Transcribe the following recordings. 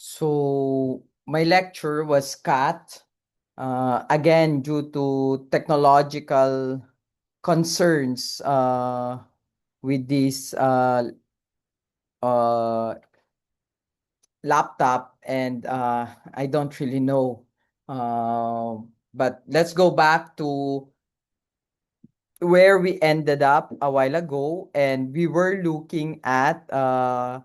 So my lecture was cut again due to technological concerns with this uh, laptop, and I don't really know. Uh, but let's go back to where we ended up a while ago, and we were looking at uh,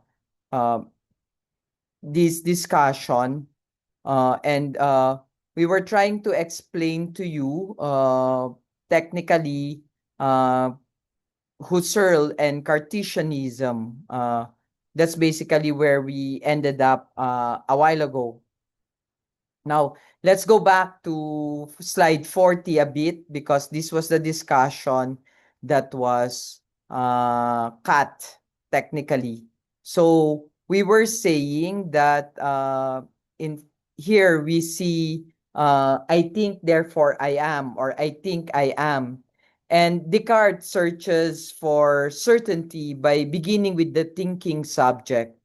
this discussion and we were trying to explain to you technically uh, Husserl and Cartesianism. That's basically where we ended up a while ago. Now, let's go back to slide 40 a bit because this was the discussion that was cut technically. So we were saying that in here we see I think therefore I am, or I think I am. And Descartes searches for certainty by beginning with the thinking subject.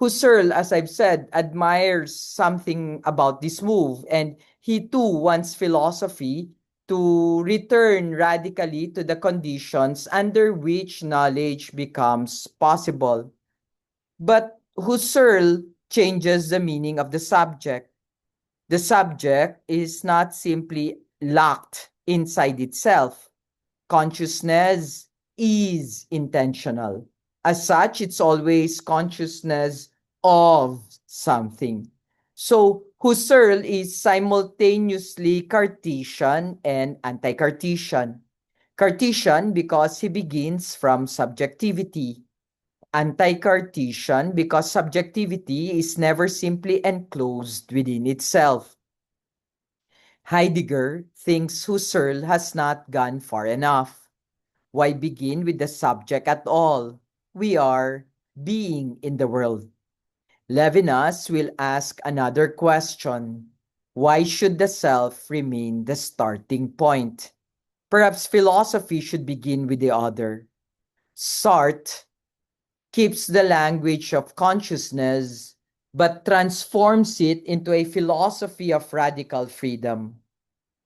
Husserl, as I've said, admires something about this move, and he too wants philosophy to return radically to the conditions under which knowledge becomes possible. But Husserl changes the meaning of the subject. The subject is not simply locked inside itself. Consciousness is intentional. As such, it's always consciousness of something. So Husserl is simultaneously Cartesian and anti-Cartesian. Cartesian because he begins from subjectivity. Anti-Cartesian because subjectivity is never simply enclosed within itself. Heidegger thinks Husserl has not gone far enough. Why begin with the subject at all? We are being in the world. Levinas will ask another question. Why should the self remain the starting point? Perhaps philosophy should begin with the other. Sartre keeps the language of consciousness but transforms it into a philosophy of radical freedom.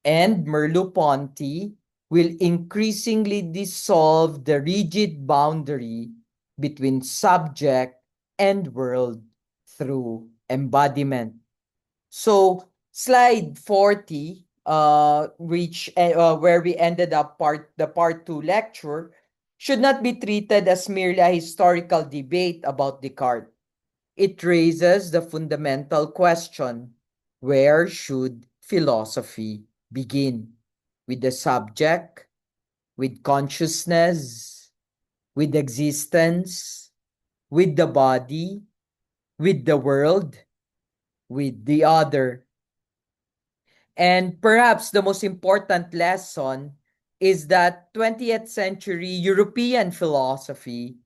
And Merleau-Ponty will increasingly dissolve the rigid boundary between subject and world through embodiment. So, slide 40, where we ended up the part 2 lecture, should not be treated as merely a historical debate about Descartes. It raises the fundamental question: where should philosophy begin? With the subject, with consciousness, with existence, with the body, with the world, with the other. And perhaps the most important lesson is that 20th century European philosophy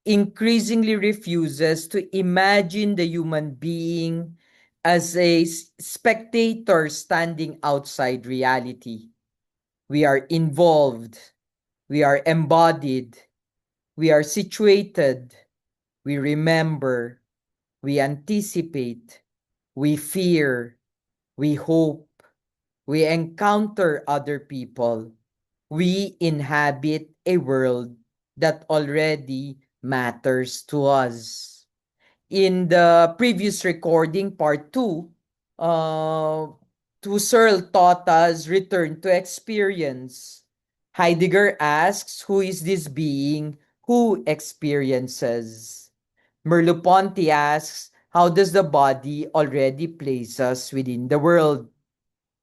increasingly refuses to imagine the human being as a spectator standing outside reality. We are involved, we are embodied, we are situated, we remember, we anticipate, we fear, we hope, we encounter other people. We inhabit a world that already matters to us. In the previous recording, part 2, uh, Husserl taught us return to experience. Heidegger asks, who is this being who experiences? Merleau-Ponty asks, how does the body already place us within the world?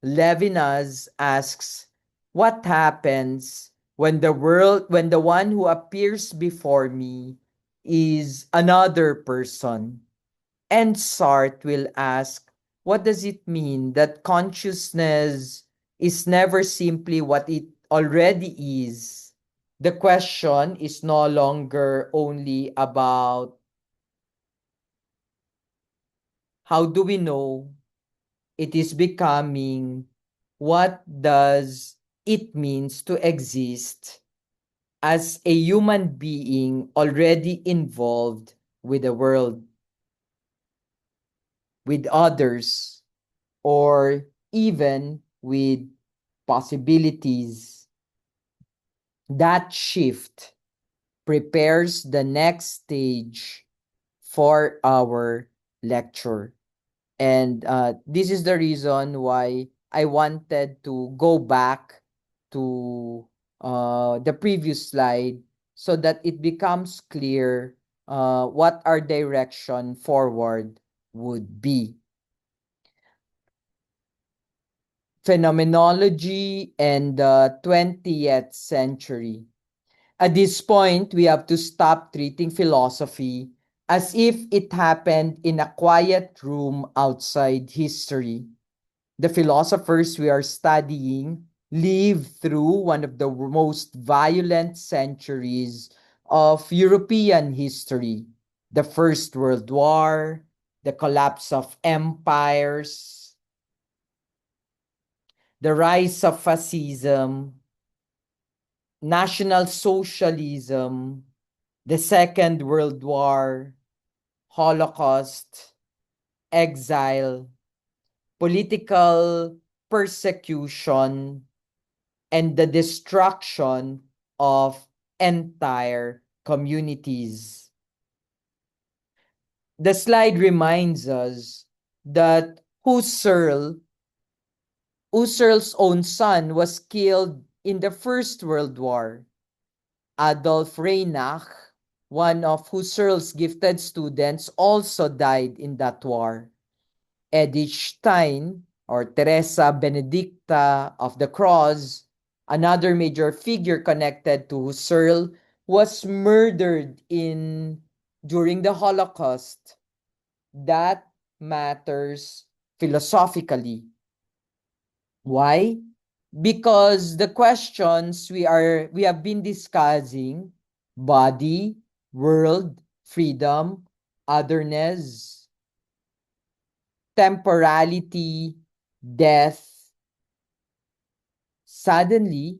Levinas asks, what happens when when the one who appears before me is another person? And Sartre will ask, what does it mean that consciousness is never simply what it already is? The question is no longer only about how do we know. It is becoming, what does it means to exist as a human being already involved with the world. with others, or even with possibilities. That shift prepares the next stage for our lecture. And this is the reason why I wanted to go back to the previous slide so that it becomes clear what our direction forward would be. Phenomenology and the 20th century. At this point, we have to stop treating philosophy as if it happened in a quiet room outside history. The philosophers we are studying lived through one of the most violent centuries of European history: the First World War, the collapse of empires, the rise of fascism, National Socialism, the Second World War, Holocaust, exile, political persecution, and the destruction of entire communities. The slide reminds us that Husserl's own son was killed in the First World War. Adolf Reinach, one of Husserl's gifted students, also died in that war. Edith Stein, or Teresa Benedicta of the Cross, another major figure connected to Husserl, was murdered during the Holocaust. That matters philosophically. Why? Because the questions we have been discussing, body, world, freedom, otherness, temporality, death, suddenly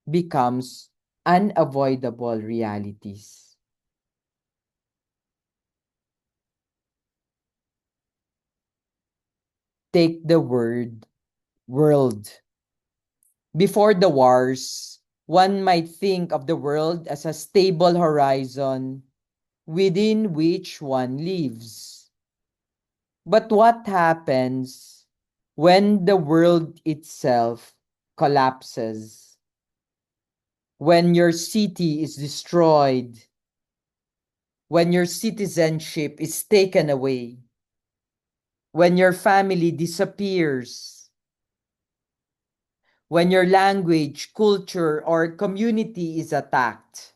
becomes unavoidable realities. Take the word world. Before the wars, one might think of the world as a stable horizon within which one lives. But what happens when the world itself collapses? When your city is destroyed? When your citizenship is taken away? When your family disappears? When your language, culture, or community is attacked?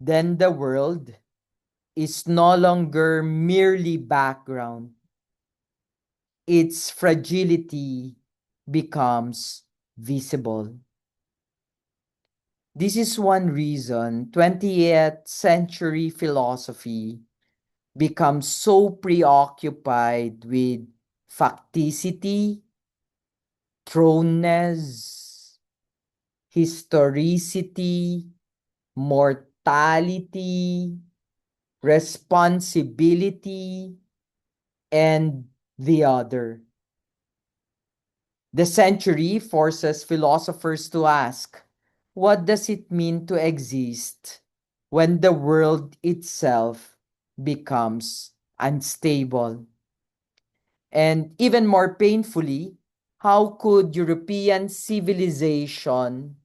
Then the world is no longer merely background. Its fragility becomes visible. This is one reason 20th century philosophy becomes so preoccupied with facticity, thrownness, historicity, mortality, responsibility, and the other. The century forces philosophers to ask, what does it mean to exist when the world itself becomes unstable? And even more painfully, how could European civilization,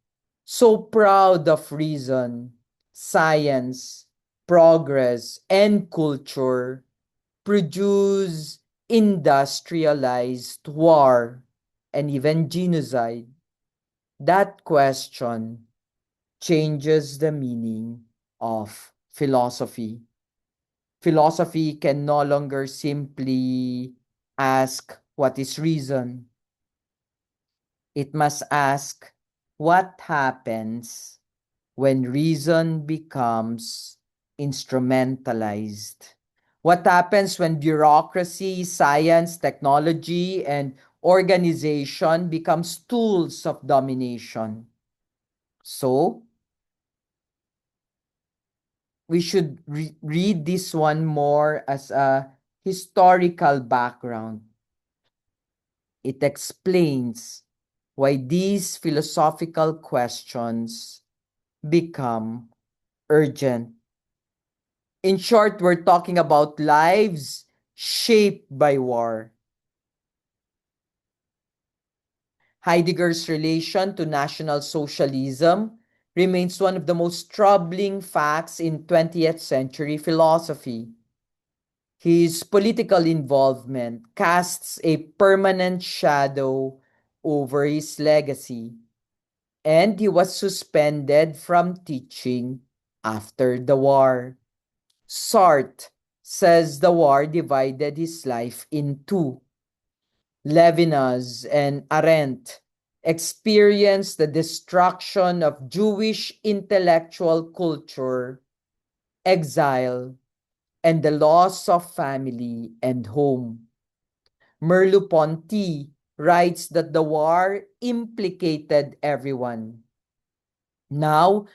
so proud of reason, science, progress, and culture, produce industrialized war and even genocide? That question changes the meaning of philosophy. Philosophy can no longer simply ask what is reason. It must ask what happens when reason becomes instrumentalized. What happens when bureaucracy, science, technology, and organization becomes tools of domination? So, we should read this one more as a historical background. It explains why these philosophical questions become urgent. In short, we're talking about lives shaped by war. Heidegger's relation to National Socialism remains one of the most troubling facts in 20th century philosophy. His political involvement casts a permanent shadow over his legacy, and he was suspended from teaching after the war. Sartre says the war divided his life in two. Levinas and Arendt experienced the destruction of Jewish intellectual culture, exile, and the loss of family and home. Merleau-Ponty writes that the war implicated everyone. Now,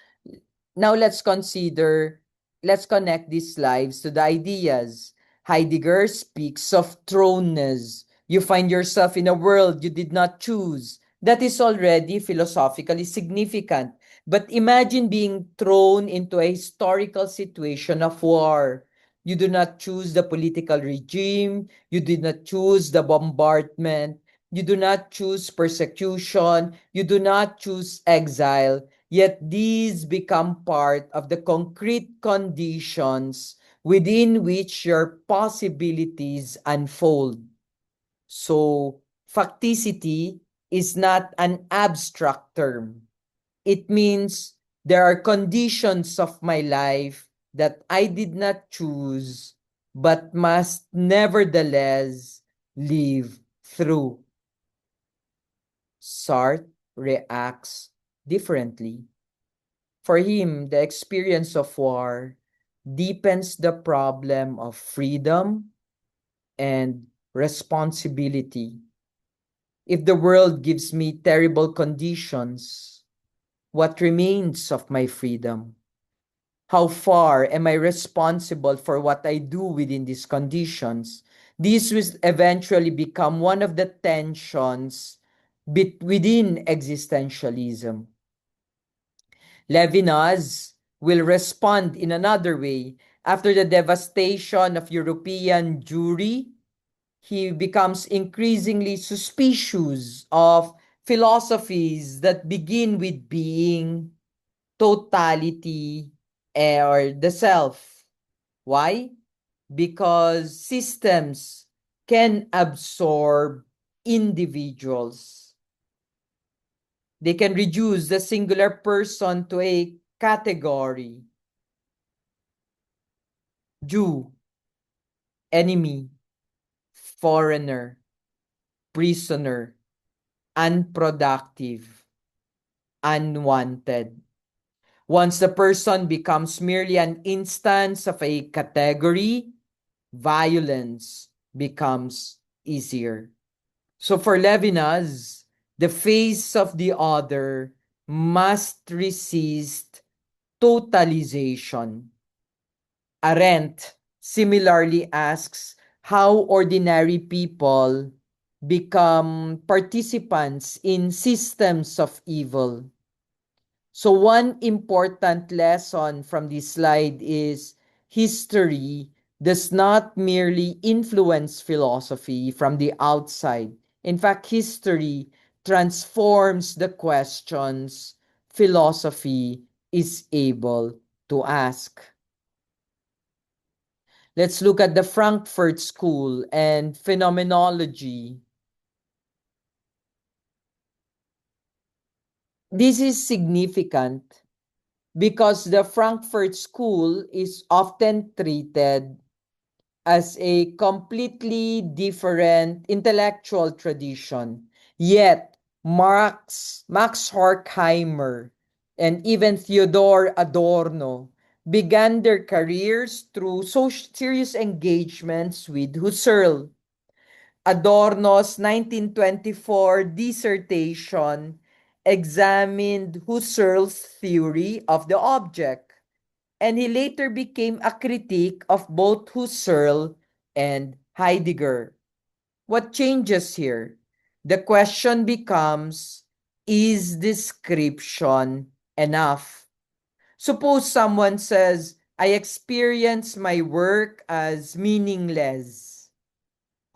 now let's connect these lives to the ideas. Heidegger speaks of thrownness. You find yourself in a world you did not choose. That is already philosophically significant. But imagine being thrown into a historical situation of war. You do not choose the political regime. You did not choose the bombardment. You do not choose persecution. You do not choose exile. Yet these become part of the concrete conditions within which your possibilities unfold. So, facticity is not an abstract term. It means there are conditions of my life that I did not choose, but must nevertheless live through. Sartre reacts differently. For him, the experience of war deepens the problem of freedom and responsibility. If the world gives me terrible conditions, what remains of my freedom? How far am I responsible for what I do within these conditions? This will eventually become one of the tensions within existentialism. Levinas will respond in another way. After the devastation of European Jewry, he becomes increasingly suspicious of philosophies that begin with being, totality, or the self. Why? Because systems can absorb individuals. They can reduce the singular person to a category. Jew, enemy, foreigner, prisoner, unproductive, unwanted. Once the person becomes merely an instance of a category, violence becomes easier. So for Levinas, the face of the other must resist totalization. Arendt similarly asks how ordinary people become participants in systems of evil. So one important lesson from this slide is history does not merely influence philosophy from the outside. In fact, history transforms the questions philosophy is able to ask. Let's look at the Frankfurt School and phenomenology. This is significant because the Frankfurt School is often treated as a completely different intellectual tradition. Yet, Max Horkheimer, and even Theodor Adorno began their careers through serious engagements with Husserl. Adorno's 1924 dissertation examined Husserl's theory of the object. and he later became a critic of both Husserl and Heidegger. What changes here? The question becomes, is description enough? Suppose someone says, I experience my work as meaningless.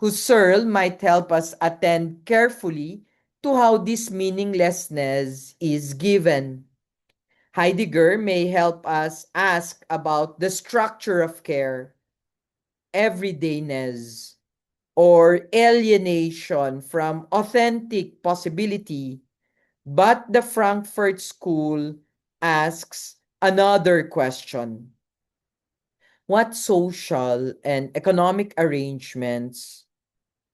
Husserl might help us attend carefully to how this meaninglessness is given. Heidegger may help us ask about the structure of care, everydayness, or alienation from authentic possibility. But the Frankfurt School asks another question. What social and economic arrangements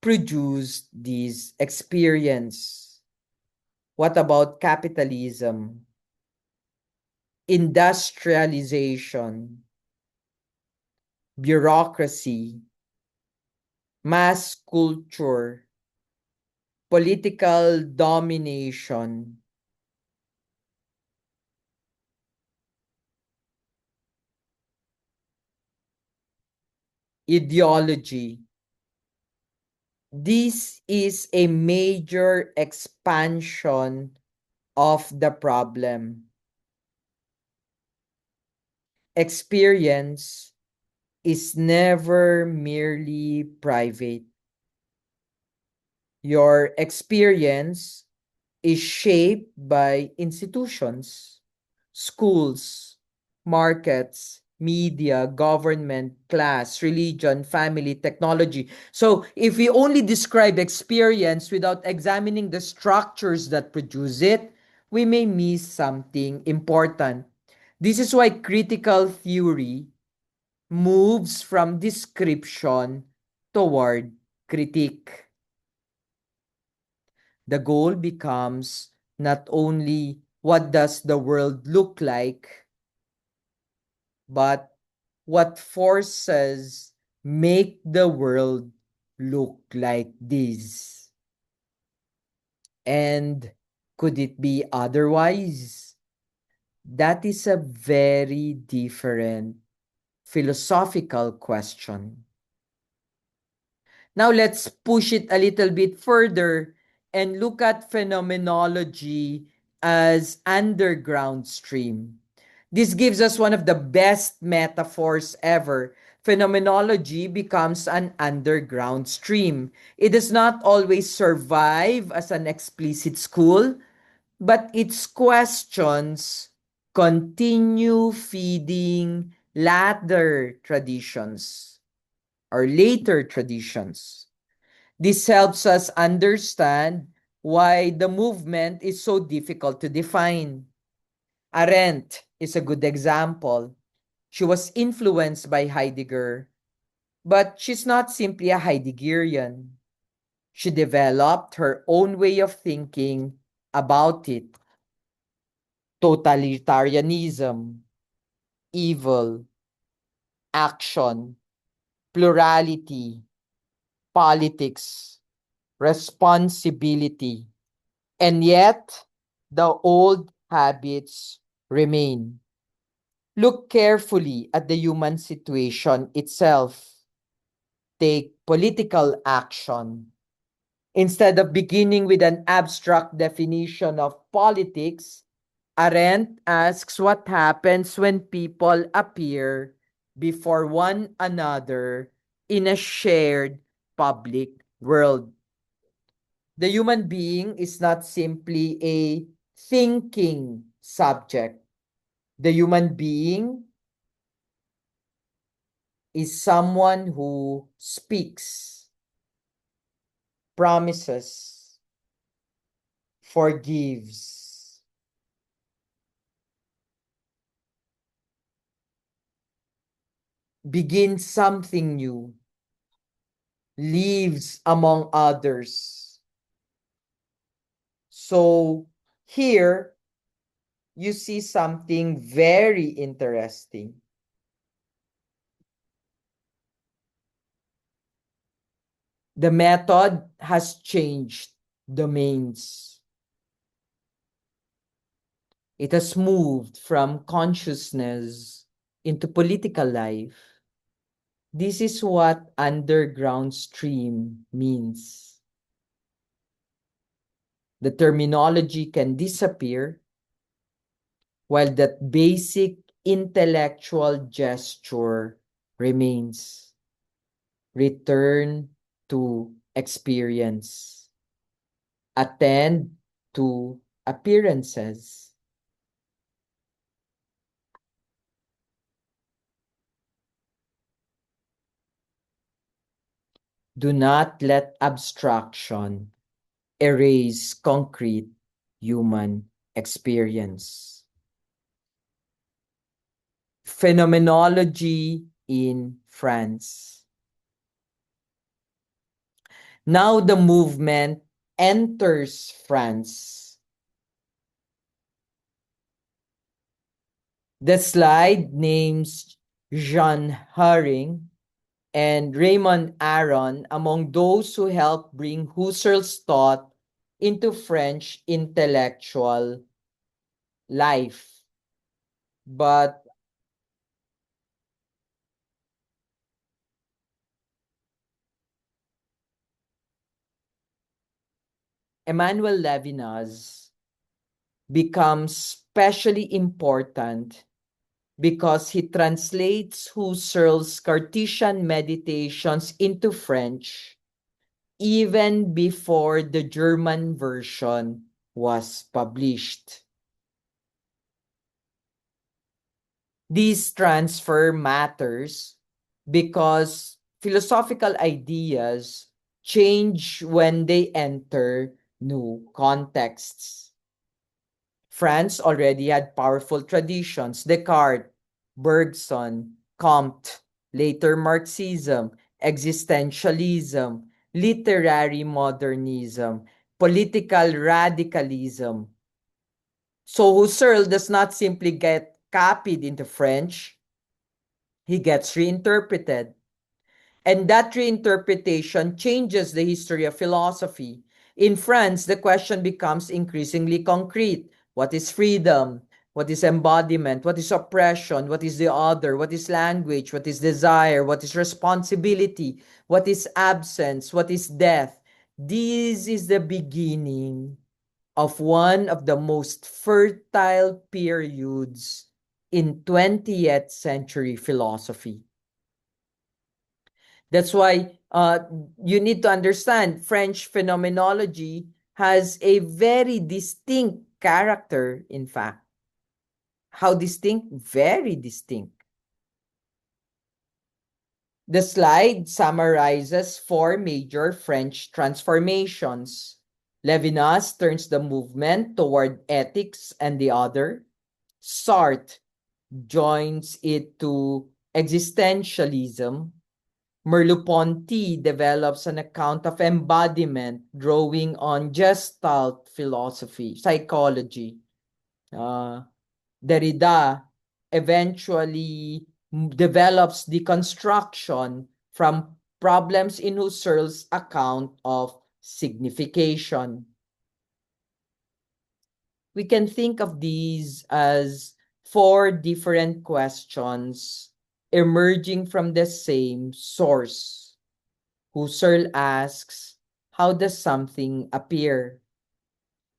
produced this experience? What about capitalism, industrialization, bureaucracy, mass culture, political domination? Ideology. This is a major expansion of the problem. Experience is never merely private. Your experience is shaped by institutions, schools, markets, media, government, class, religion, family, technology. So if we only describe experience without examining the structures that produce it, we may miss something important. This is why critical theory moves from description toward critique. The goal becomes not only what does the world look like, but what forces make the world look like this. And could it be otherwise? That is a very different philosophical question. Now let's push it a little bit further and look at phenomenology as underground stream. This gives us one of the best metaphors ever. Phenomenology becomes an underground stream. It does not always survive as an explicit school, but its questions continue feeding later traditions. This helps us understand why the movement is so difficult to define. Arendt is a good example. She was influenced by Heidegger, but she's not simply a Heideggerian. She developed her own way of thinking about it. Totalitarianism, evil, action, plurality, politics, responsibility. And yet, the old habits remain. Look carefully at the human situation itself. Take political action. Instead of beginning with an abstract definition of politics, Arendt asks what happens when people appear before one another in a shared public world. The human being is not simply a thinking subject. The human being is someone who speaks, promises, forgives, begins something new, lives among others. So here you see something very interesting. The method has changed domains. It has moved from consciousness into political life. This is what underground stream means. The terminology can disappear while that basic intellectual gesture remains. Return to experience. Attend to appearances. Do not let abstraction erase concrete human experience. Phenomenology in France. Now the movement enters France. The slide names Jean Haring and Raymond Aron among those who helped bring Husserl's thought into French intellectual life. But Emmanuel Levinas becomes especially important because he translates Husserl's Cartesian meditations into French even before the German version was published. This transfer matters because philosophical ideas change when they enter new contexts. France already had powerful traditions: Descartes, Bergson, Comte, later Marxism, existentialism, literary modernism, political radicalism. So Husserl does not simply get copied into French, he gets reinterpreted. And that reinterpretation changes the history of philosophy. In France, the question becomes increasingly concrete. What is freedom? What is embodiment? What is oppression? What is the other? What is language? What is desire? What is responsibility? What is absence? What is death? This is the beginning of one of the most fertile periods in 20th century philosophy. That's why you need to understand French phenomenology has a very distinct character, in fact. How distinct? Very distinct. The slide summarizes four major French transformations. Levinas turns the movement toward ethics and the other. Sartre joins it to existentialism. Merleau-Ponty develops an account of embodiment, drawing on Gestalt philosophy, psychology. Derrida eventually develops deconstruction from problems in Husserl's account of signification. We can think of these as four different questions emerging from the same source. Husserl asks, how does something appear?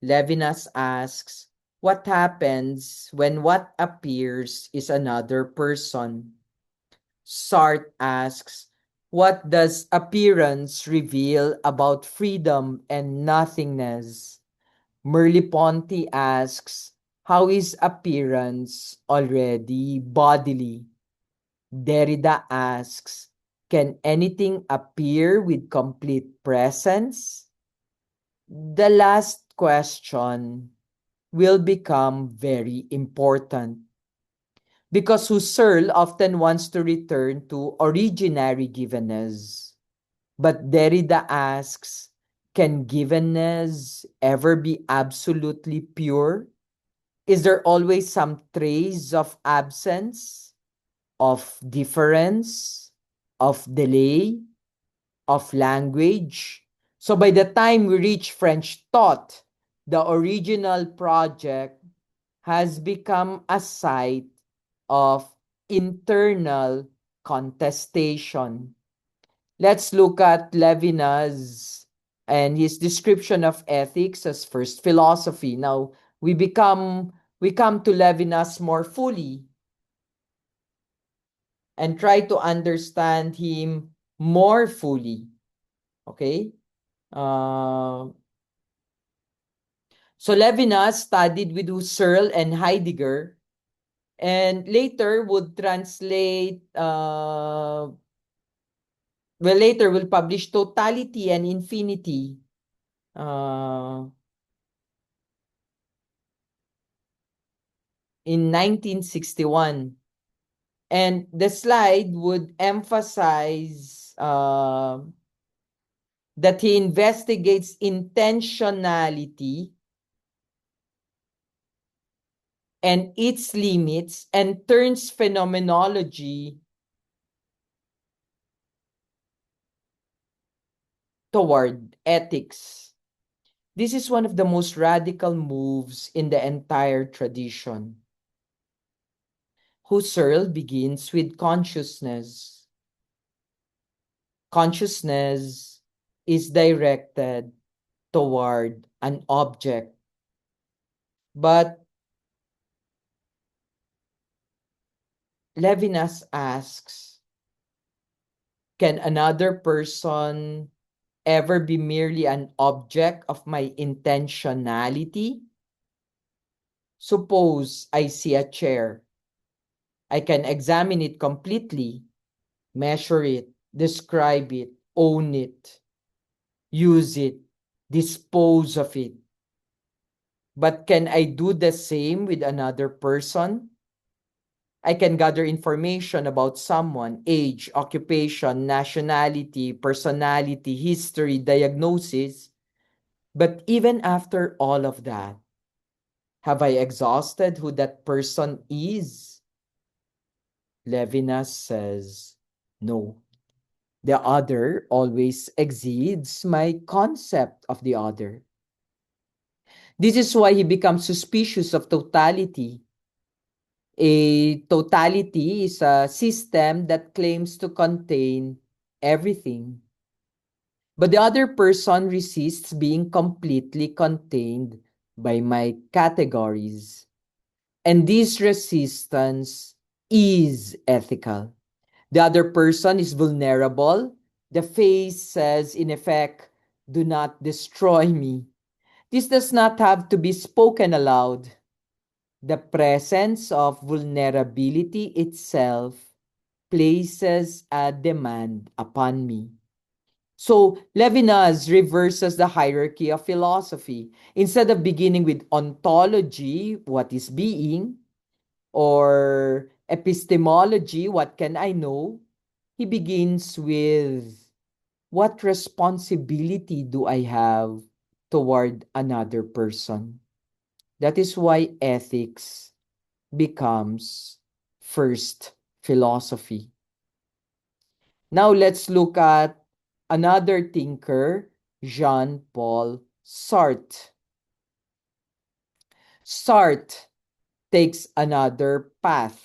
Levinas asks, what happens when what appears is another person? Sartre asks, what does appearance reveal about freedom and nothingness? Merleau-Ponty asks, how is appearance already bodily? Derrida asks, can anything appear with complete presence? The last question will become very important because Husserl often wants to return to originary givenness. But Derrida asks, can givenness ever be absolutely pure? Is there always some trace of absence, of difference, of delay, of language? So by the time we reach French thought, the original project has become a site of internal contestation. Let's look at Levinas and his description of ethics as first philosophy. Now, we come to Levinas more fully and try to understand him more fully. Okay? Uh, so Levinas studied with Husserl and Heidegger and later would translate, later will publish Totality and Infinity. In 1961. And the slide would emphasize that he investigates intentionality and its limits and turns phenomenology toward ethics. This is one of the most radical moves in the entire tradition. Husserl begins with consciousness. Consciousness is directed toward an object. But Levinas asks, can another person ever be merely an object of my intentionality? Suppose I see a chair. I can examine it completely, measure it, describe it, own it, use it, dispose of it. But can I do the same with another person? I can gather information about someone, age, occupation, nationality, personality, history, diagnosis. But even after all of that, have I exhausted who that person is? Levinas says, no. The other always exceeds my concept of the other. This is why he becomes suspicious of totality. A totality is a system that claims to contain everything. But the other person resists being completely contained by my categories. And this resistance is ethical. The other person is vulnerable. The face says, in effect, do not destroy me. This does not have to be spoken aloud. The presence of vulnerability itself places a demand upon me. So Levinas reverses the hierarchy of philosophy. Instead of beginning with ontology, what is being, or epistemology, what can I know, he begins with what responsibility do I have toward another person? That is why ethics becomes first philosophy. Now let's look at another thinker, Jean-Paul Sartre. Sartre takes another path.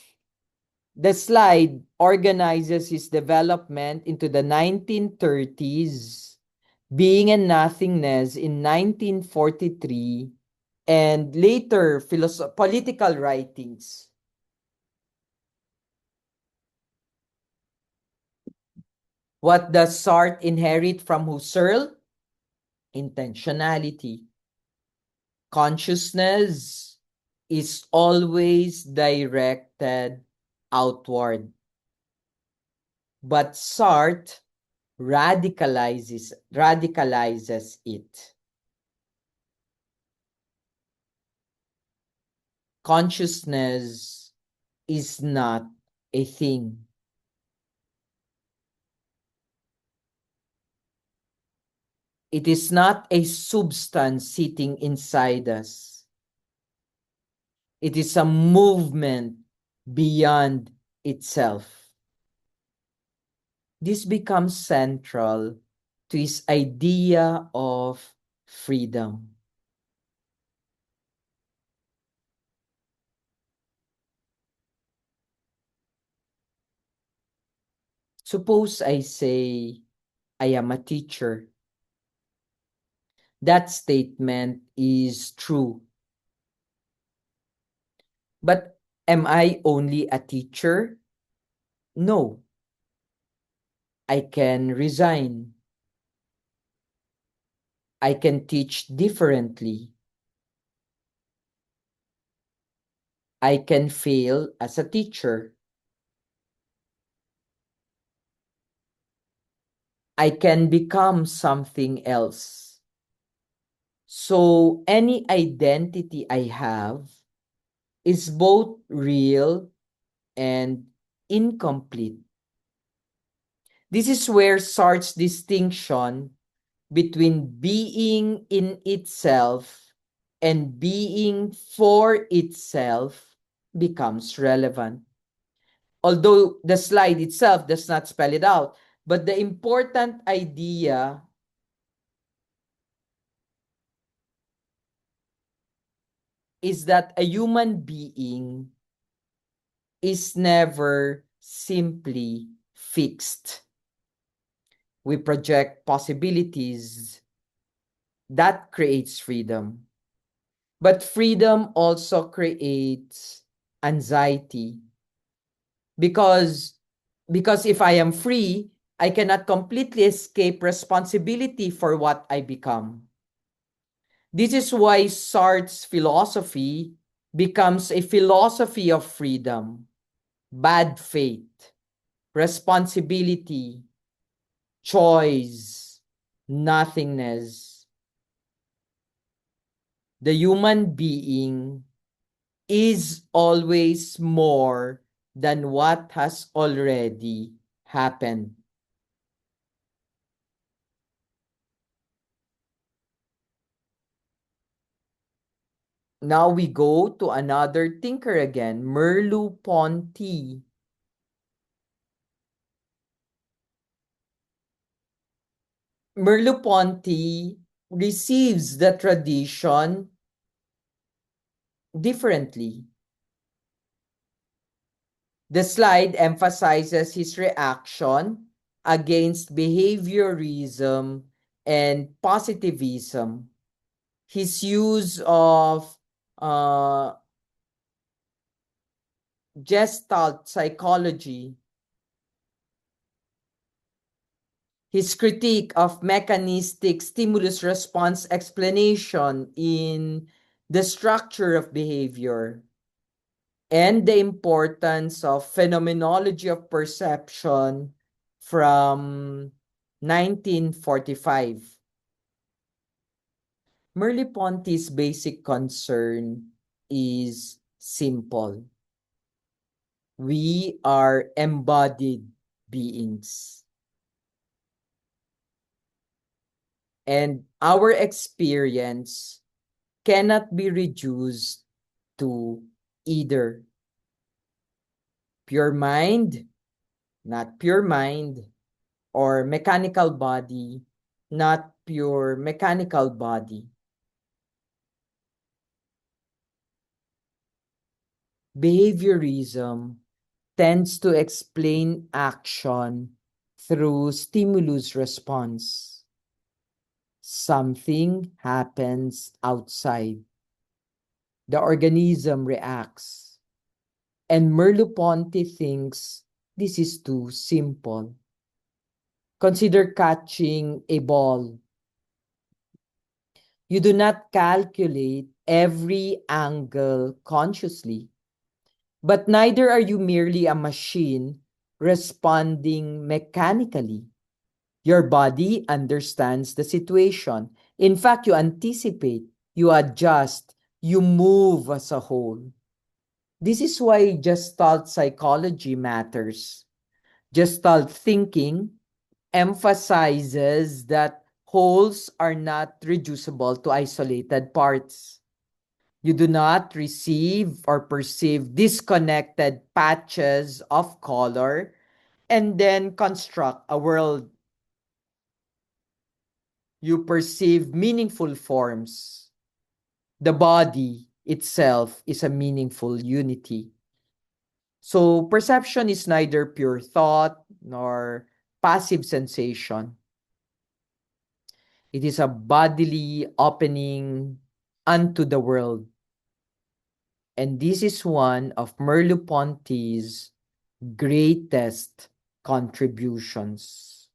The slide organizes his development into the 1930s, Being and Nothingness in 1943, and later political writings. What does Sartre inherit from Husserl? Intentionality. Consciousness is always directed outward. But Sartre radicalizes it. Consciousness is not a thing. It is not a substance sitting inside us. It is a movement beyond itself. This becomes central to his idea of freedom. Suppose I say, I am a teacher. That statement is true. But am I only a teacher? No. I can resign. I can teach differently. I can fail as a teacher. I can become something else. So any identity I have is both real and incomplete. This is where Sartre's distinction between being in itself and being for itself becomes relevant. Although the slide itself does not spell it out, but the important idea is that a human being is never simply fixed. We project possibilities that creates freedom. But freedom also creates anxiety because if I am free, I cannot completely escape responsibility for what I become. This is why Sartre's philosophy becomes a philosophy of freedom, bad faith, responsibility, choice, nothingness. The human being is always more than what has already happened. Now we go to another thinker again, Merleau-Ponty. Merleau-Ponty receives the tradition differently. The slide emphasizes his reaction against behaviorism and positivism. His use of uh, Gestalt psychology, his critique of mechanistic stimulus-response explanation in the structure of behavior, and the importance of phenomenology of perception from 1945. Merleau-Ponty's basic concern is simple. We are embodied beings. And our experience cannot be reduced to either pure mind, not pure mind, or mechanical body, not pure mechanical body. Behaviorism tends to explain action through stimulus response. Something happens outside. The organism reacts. And Merleau-Ponty thinks this is too simple. Consider catching a ball. You do not calculate every angle consciously, but neither are you merely a machine responding mechanically. Your body understands the situation. In fact, you anticipate, you adjust, you move as a whole. This is why Gestalt psychology matters. Gestalt thinking emphasizes that wholes are not reducible to isolated parts. You do not receive or perceive disconnected patches of color and then construct a world. You perceive meaningful forms. The body itself is a meaningful unity. So perception is neither pure thought nor passive sensation. It is a bodily opening unto the world. And this is one of Merleau-Ponty's greatest contributions.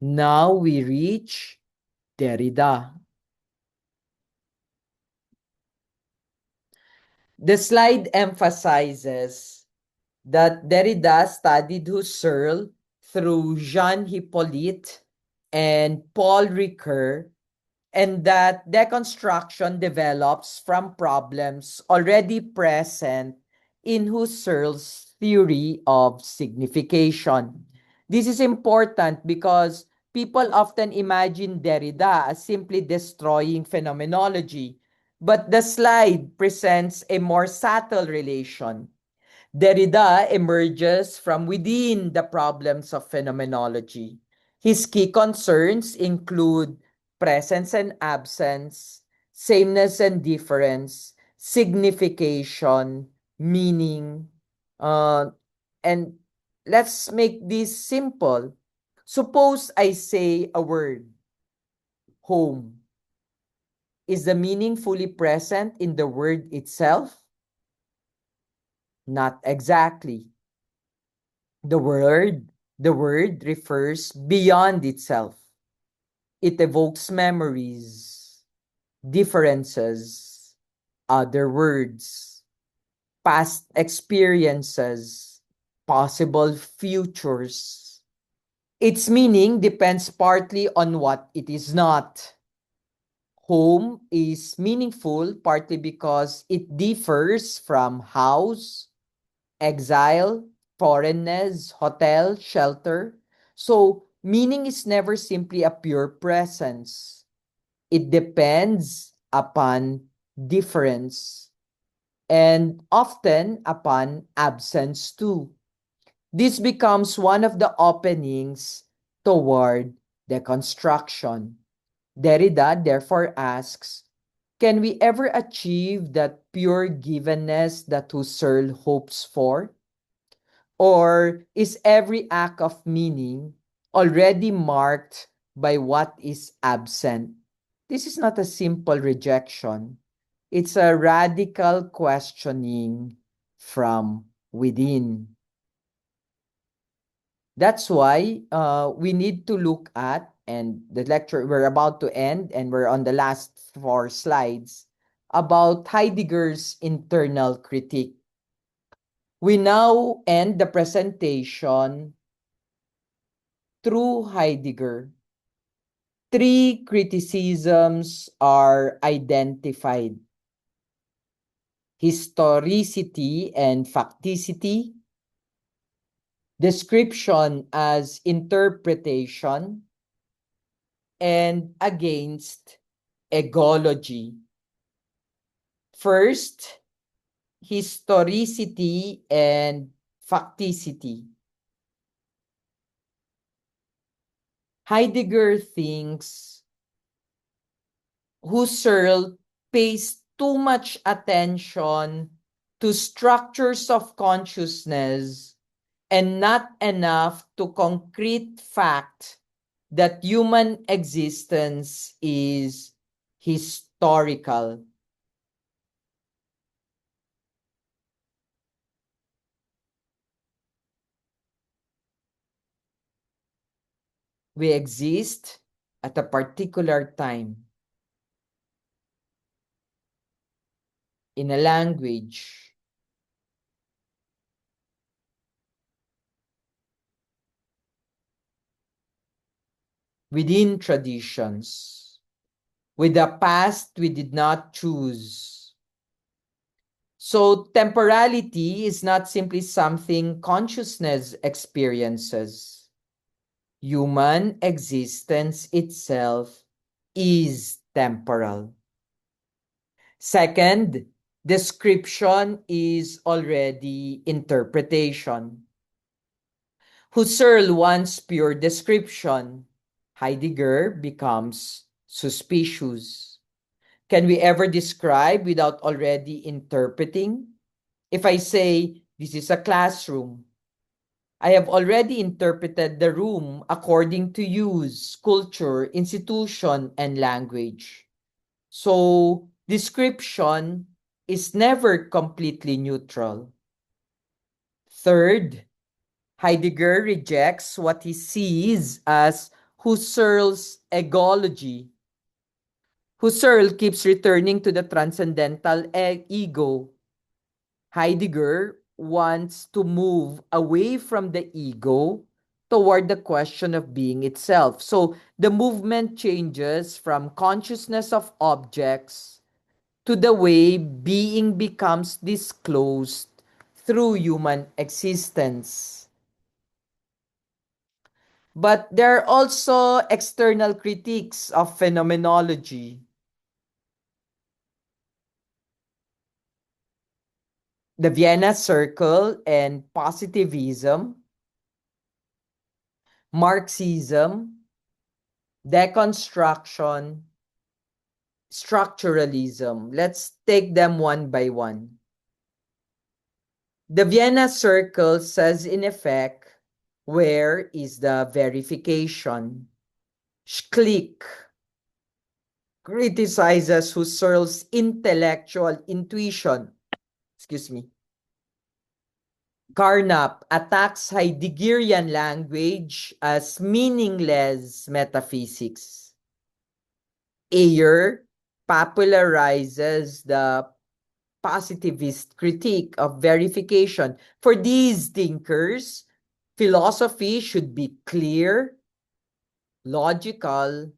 Now we reach Derrida. The slide emphasizes that Derrida studied Husserl through Jean Hippolyte and Paul Ricoeur, and that deconstruction develops from problems already present in Husserl's theory of signification. This is important because people often imagine Derrida as simply destroying phenomenology, but the slide presents a more subtle relation. Derrida emerges from within the problems of phenomenology. His key concerns include presence and absence, sameness and difference, signification, meaning, uh, and let's make this simple. Suppose I say a word, home. Is the meaning fully present in the word itself? Not exactly. The word refers beyond itself. It evokes memories, differences, other words, past experiences, possible futures. Its meaning depends partly on what it is not. Home is meaningful partly because it differs from house, exile, foreignness, hotel, shelter. So, meaning is never simply a pure presence. It depends upon difference and often upon absence too. This becomes one of the openings toward deconstruction. Derrida therefore asks, can we ever achieve that pure givenness that Husserl hopes for? Or is every act of meaning already marked by what is absent? This is not a simple rejection. It's a radical questioning from within. That's why we need to look at, and the lecture we're about to end, and we're on the last 4 slides, about Heidegger's internal critique. We now end the presentation through Heidegger. 3 criticisms are identified: historicity and facticity, description as interpretation, and against egology. First, historicity and facticity. Heidegger thinks Husserl pays too much attention to structures of consciousness and not enough to concrete fact that human existence is historical. We exist at a particular time in a language, within traditions, with a past we did not choose. So temporality is not simply something consciousness experiences. Human existence itself is temporal. Second, description is already interpretation. Husserl wants pure description. Heidegger becomes suspicious. Can we ever describe without already interpreting? If I say This is a classroom. I have already interpreted the room according to use, culture, institution, and language. So, description is never completely neutral. Third, Heidegger rejects what he sees as Husserl's egology. Husserl keeps returning to the transcendental ego. Heidegger wants to move away from the ego toward the question of being itself. So the movement changes from consciousness of objects to the way being becomes disclosed through human existence. But there are also external critiques of phenomenology. The Vienna Circle and positivism, Marxism, deconstruction, structuralism. Let's take them one by one. The Vienna Circle says, in effect, where is the verification? Schlick criticizes Husserl's intellectual intuition. Excuse me. Carnap attacks Heideggerian language as meaningless metaphysics. Ayer popularizes the positivist critique of verification. For these thinkers, philosophy should be clear, logical,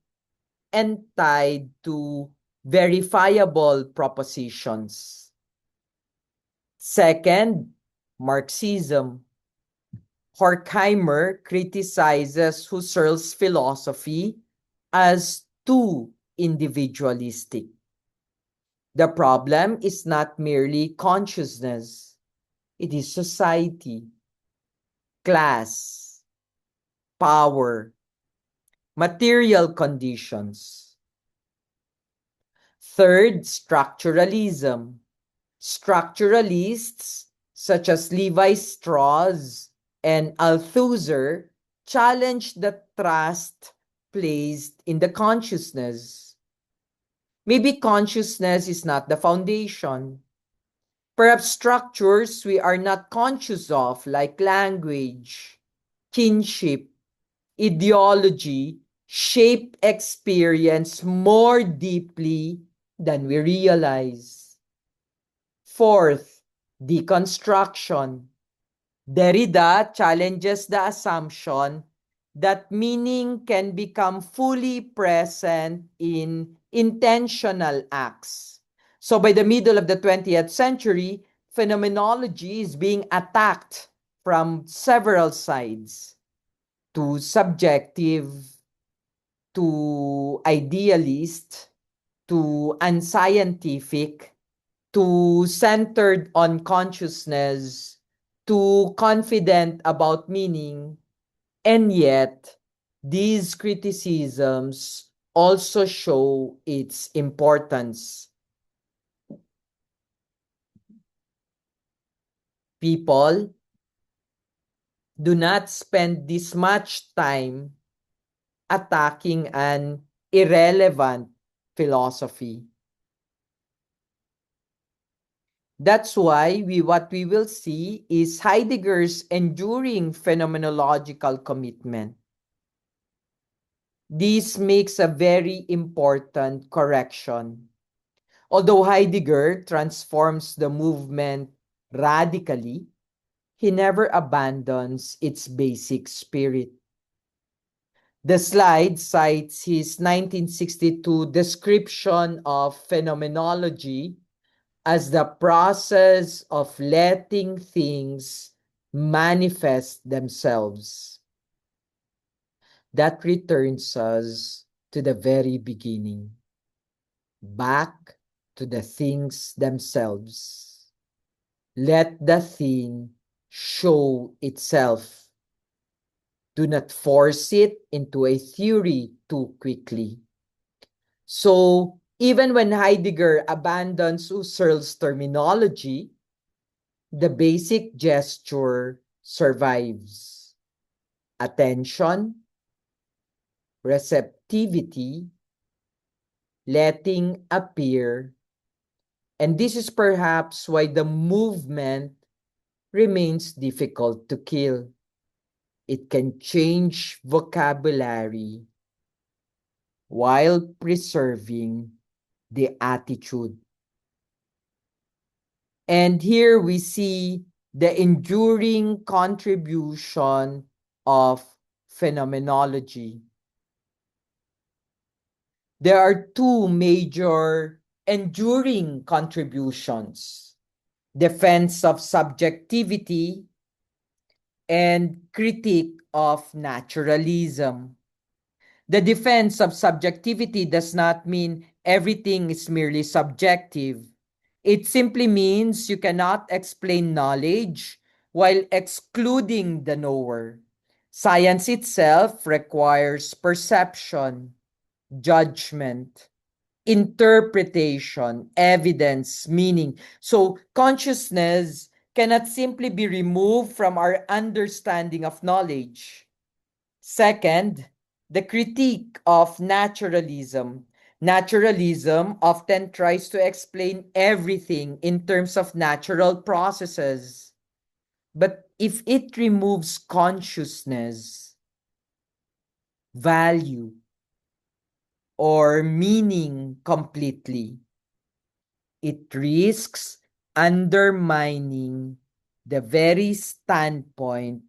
and tied to verifiable propositions. Second, Marxism. Horkheimer criticizes Husserl's philosophy as too individualistic. The problem is not merely consciousness, it is society, class, power, material conditions. Third, structuralism. Structuralists such as Levi Strauss and Althusser challenge the trust placed in the consciousness. Maybe consciousness is not the foundation. Perhaps structures we are not conscious of, like language, kinship, ideology, shape experience more deeply than we realize. Fourth, deconstruction. Derrida challenges the assumption that meaning can become fully present in intentional acts. So by the middle of the 20th century, phenomenology is being attacked from several sides, to subjective, to idealist, to unscientific, to centered on consciousness, to confident about meaning, and yet these criticisms also show its importance. People do not spend this much time attacking an irrelevant philosophy. That's why what we will see is Heidegger's enduring phenomenological commitment. This makes a very important correction. Although Heidegger transforms the movement radically, he never abandons its basic spirit. The slide cites his 1962 description of phenomenology as the process of letting things manifest themselves. That returns us to the very beginning, back to the things themselves. Let the thing show itself. Do not force it into a theory too quickly. So, even when Heidegger abandons Husserl's terminology, The basic gesture survives. Attention, receptivity, letting appear, and this is perhaps why the movement remains difficult to kill. It can change vocabulary while preserving the attitude. And here we see the enduring contribution of phenomenology. There are two major enduring contributions: defense of subjectivity and critique of naturalism. The defense of subjectivity does not mean everything is merely subjective. It simply means you cannot explain knowledge while excluding the knower. Science itself requires perception, judgment, interpretation, evidence, meaning. So consciousness cannot simply be removed from our understanding of knowledge. Second, the critique of naturalism. Naturalism often tries to explain everything in terms of natural processes. But if it removes consciousness, value, or meaning completely, it risks undermining the very standpoint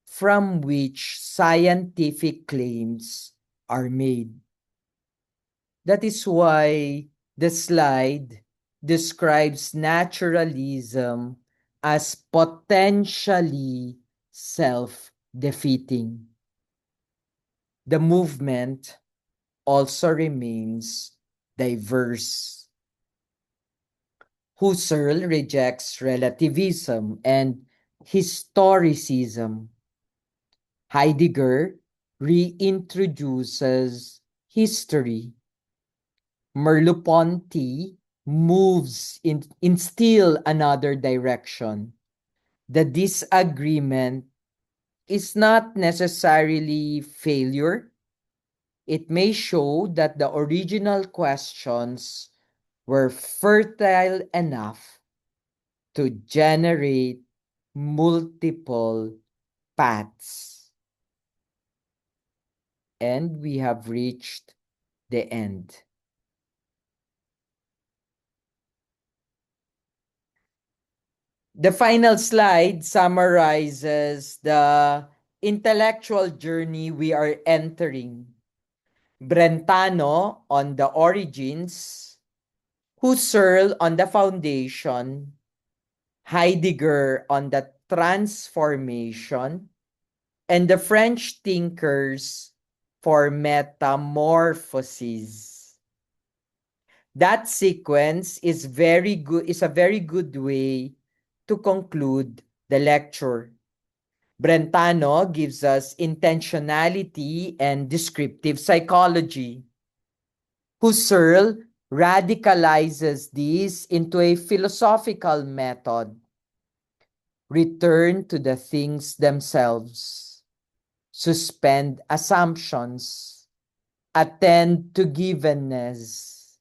from which scientific claims are made. That is why the slide describes naturalism as potentially self-defeating. The movement also remains diverse. Husserl rejects relativism and historicism. Heidegger reintroduces history. Merleau-Ponty moves in still another direction. The disagreement is not necessarily failure. It may show that the original questions were fertile enough to generate multiple paths. And we have reached the end. The final slide summarizes the intellectual journey we are entering. Brentano on the origins, Husserl on the foundation, Heidegger on the transformation, and the French thinkers for metamorphosis. That sequence is a very good way to conclude the lecture. Brentano gives us intentionality and descriptive psychology. Husserl radicalizes this into a philosophical method. Return to the things themselves. Suspend assumptions. Attend to givenness.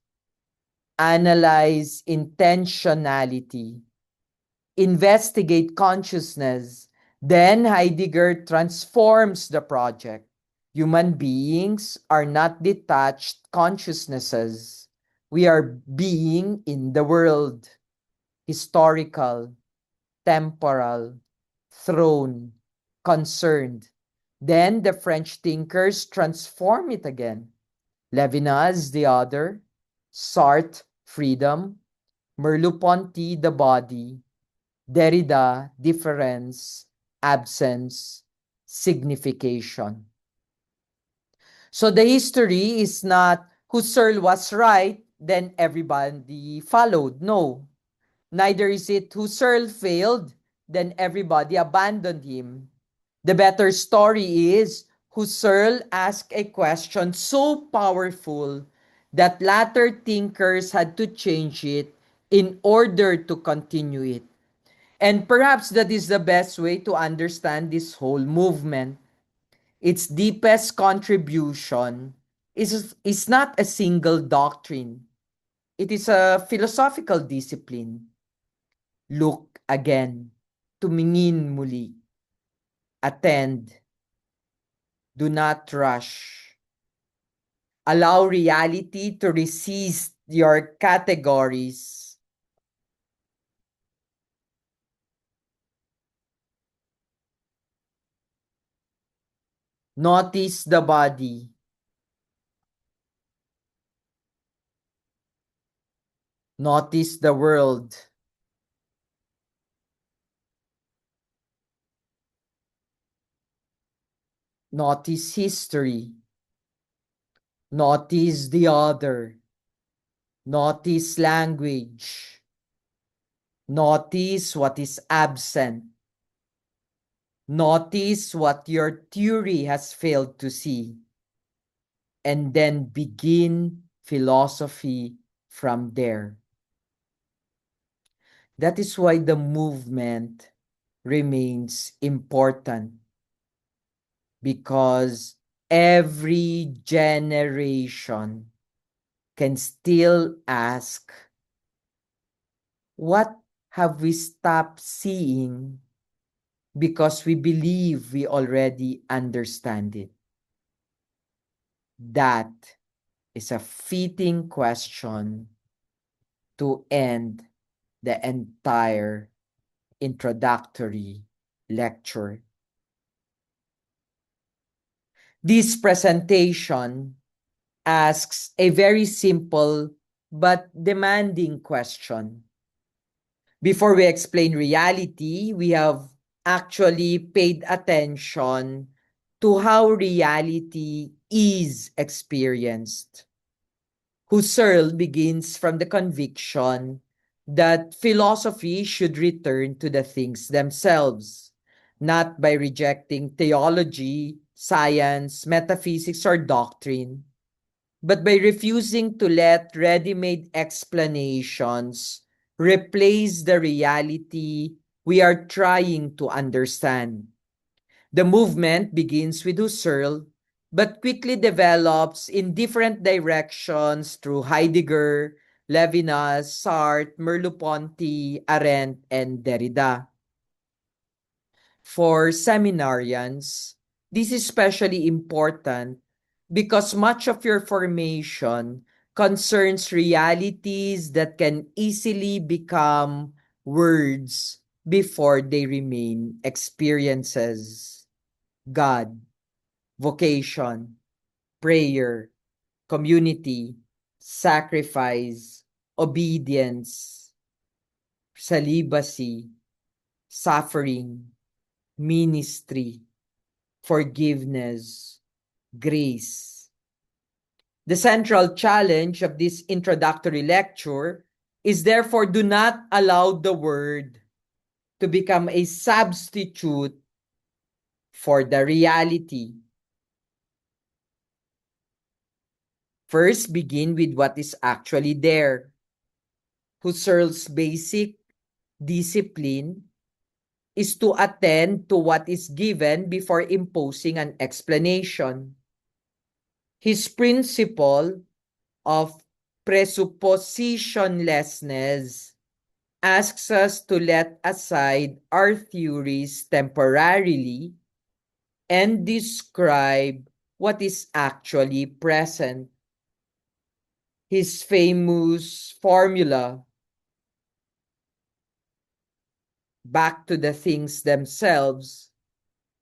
Analyze intentionality. Investigate consciousness. Then Heidegger transforms the project. Human beings are not detached consciousnesses. We are being in the world. Historical, temporal, thrown, concerned. Then the French thinkers transform it again. Levinas, the other, Sartre, freedom, Merleau-Ponty, the body, Derrida, difference, absence, signification. So the history is not Husserl was right, then everybody followed. No. Neither is it Husserl failed, then everybody abandoned him. The better story is Husserl asked a question so powerful that latter thinkers had to change it in order to continue it. And perhaps that is the best way to understand this whole movement. Its deepest contribution is not a single doctrine. It is a philosophical discipline. Look again. Tumingin muli. Attend. Do not rush. Allow reality to resist your categories. Notice the body. Notice the world. Notice history. Notice the other. Notice language. Notice what is absent. Notice what your theory has failed to see. And then begin philosophy from there. That is why the movement remains important, because every generation can still ask, what have we stopped seeing because we believe we already understand it? That is a fitting question to end the entire introductory lecture. This presentation asks a very simple but demanding question. Before we explain reality, we have actually paid attention to how reality is experienced. Husserl begins from the conviction that philosophy should return to the things themselves, not by rejecting theology, science, metaphysics, or doctrine, but by refusing to let ready-made explanations replace the reality we are trying to understand. The movement begins with Husserl, but quickly develops in different directions through Heidegger, Levinas, Sartre, Merleau-Ponty, Arendt, and Derrida. For seminarians, this is especially important because much of your formation concerns realities that can easily become words before they remain experiences. God, vocation, prayer, community, sacrifice, obedience, celibacy, suffering, ministry, forgiveness, grace. The central challenge of this introductory lecture is therefore, do not allow the word to become a substitute for the reality. First, begin with what is actually there. Husserl's basic discipline is to attend to what is given before imposing an explanation. His principle of presuppositionlessness asks us to let aside our theories temporarily and describe what is actually present. His famous formula, back to the things themselves,